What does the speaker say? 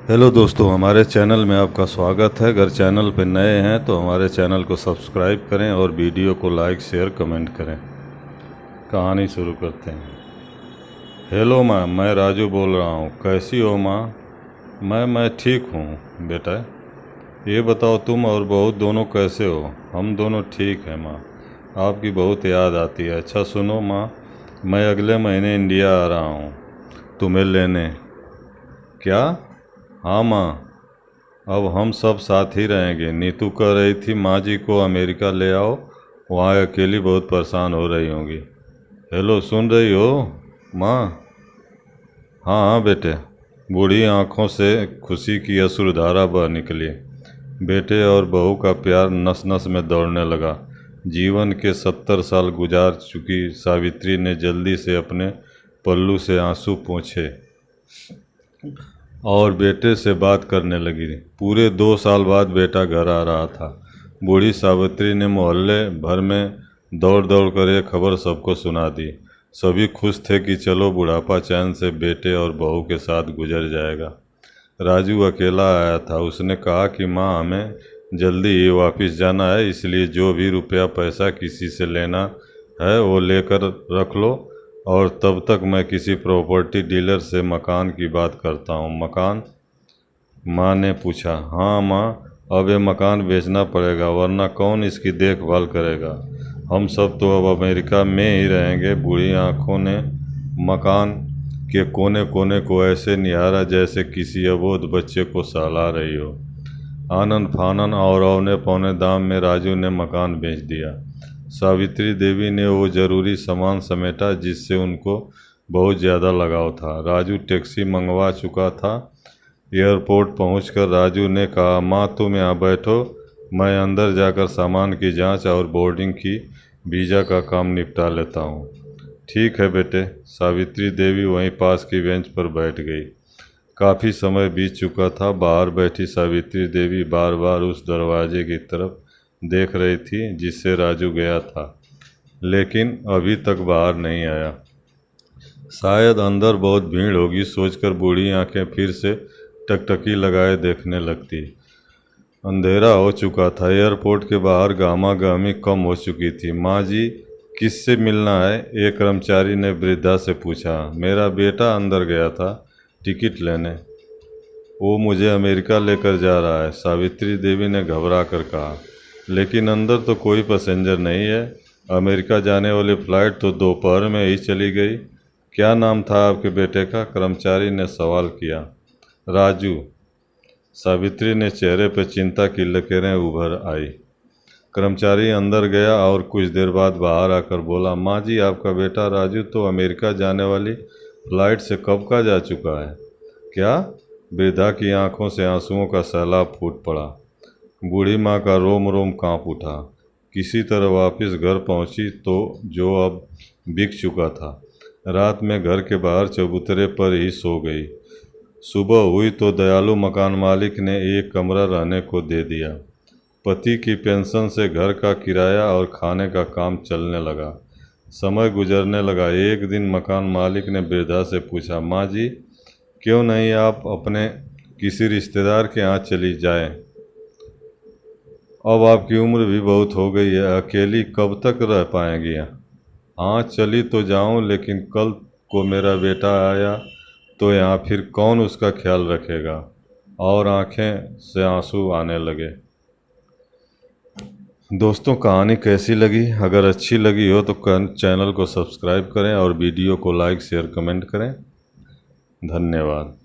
Hello दोस्तों, हमारे channel में आपका स्वागत है। अगर चैनल पर नए हैं तो हमारे चैनल को सब्सक्राइब करें और वीडियो को लाइक शेयर कमेंट करें। कहानी शुरू करते हैं। हेलो माँ, मैं राजू बोल रहा हूँ। कैसी हो माँ? मैं ठीक हूँ बेटा। ये बताओ तुम और बहू दोनों कैसे हो? हम दोनों ठीक हैं माँ। आपकी बहुत याद आती है। अच्छा सुनो माँ, मैं अगले महीने इंडिया आ रहा हूँ तुम्हें लेने। क्या? हाँ माँ, अब हम सब साथ ही रहेंगे। नीतू कह रही थी माँ जी को अमेरिका ले आओ, वहाँ अकेली बहुत परेशान हो रही होंगी। हेलो, सुन रही हो माँ? हाँ हाँ बेटे। बूढ़ी आंखों से खुशी की अश्रुधारा बह निकली। बेटे और बहू का प्यार नस नस में दौड़ने लगा। जीवन के 70 साल गुजार चुकी सावित्री ने जल्दी से अपने पल्लू से आंसू पोंछे और बेटे से बात करने लगी। पूरे 2 साल बाद बेटा घर आ रहा था। बूढ़ी सावित्री ने मोहल्ले भर में दौड़ दौड़ कर यह खबर सबको सुना दी। सभी खुश थे कि चलो बुढ़ापा चैन से बेटे और बहू के साथ गुजर जाएगा। राजू अकेला आया था। उसने कहा कि माँ, हमें जल्दी ही वापस जाना है, इसलिए जो भी रुपया पैसा किसी से लेना है वो लेकर रख लो, और तब तक मैं किसी प्रॉपर्टी डीलर से मकान की बात करता हूँ। मकान? माँ ने पूछा। हाँ माँ, अब ये मकान बेचना पड़ेगा, वरना कौन इसकी देखभाल करेगा? हम सब तो अब अमेरिका में ही रहेंगे। बूढ़ी आंखों ने मकान के कोने कोने को ऐसे निहारा जैसे किसी अबोध बच्चे को सहला रही हो। आनन फानन और औने पौने दाम में राजू ने मकान बेच दिया। सावित्री देवी ने वो जरूरी सामान समेटा जिससे उनको बहुत ज़्यादा लगाव था। राजू टैक्सी मंगवा चुका था। एयरपोर्ट पहुंचकर राजू ने कहा, माँ तुम यहाँ बैठो, मैं अंदर जाकर सामान की जांच और बोर्डिंग की वीज़ा का काम निपटा लेता हूँ। ठीक है बेटे। सावित्री देवी वहीं पास की बेंच पर बैठ गई। काफ़ी समय बीत चुका था। बाहर बैठी सावित्री देवी बार बार उस दरवाजे की तरफ देख रही थी जिससे राजू गया था, लेकिन अभी तक बाहर नहीं आया। शायद अंदर बहुत भीड़ होगी सोचकर बूढ़ी आंखें फिर से टकटकी लगाए देखने लगती। अंधेरा हो चुका था। एयरपोर्ट के बाहर गामा गामी कम हो चुकी थी। माँ जी, किससे मिलना है? एक कर्मचारी ने वृद्धा से पूछा। मेरा बेटा अंदर गया था टिकट लेने, वो मुझे अमेरिका लेकर जा रहा है, सावित्री देवी ने घबरा कर कहा। लेकिन अंदर तो कोई पैसेंजर नहीं है। अमेरिका जाने वाली फ़्लाइट तो दोपहर में ही चली गई। क्या नाम था आपके बेटे का? कर्मचारी ने सवाल किया। राजू। सावित्री ने चेहरे पर चिंता की लकीरें उभर आई। कर्मचारी अंदर गया और कुछ देर बाद बाहर आकर बोला, माँ जी, आपका बेटा राजू तो अमेरिका जाने वाली फ़्लाइट से कब का जा चुका है। क्या? वृद्धा की आंखों से आंसुओं का सैलाब फूट पड़ा। बूढ़ी माँ का रोम रोम कांप उठा। किसी तरह वापस घर पहुंची तो जो अब बिक चुका था। रात में घर के बाहर चबूतरे पर ही सो गई। सुबह हुई तो दयालु मकान मालिक ने एक कमरा रहने को दे दिया। पति की पेंशन से घर का किराया और खाने का काम चलने लगा। समय गुजरने लगा। एक दिन मकान मालिक ने वृद्धा से पूछा, माँ जी, क्यों नहीं आप अपने किसी रिश्तेदार के यहाँ चली जाएं? अब आपकी उम्र भी बहुत हो गई है, अकेली कब तक रह पाएंगी? हाँ चली तो जाऊं, लेकिन कल को मेरा बेटा आया तो यहाँ फिर कौन उसका ख्याल रखेगा? और आंखें से आंसू आने लगे। दोस्तों, कहानी कैसी लगी? अगर अच्छी लगी हो तो चैनल को सब्सक्राइब करें और वीडियो को लाइक शेयर कमेंट करें। धन्यवाद।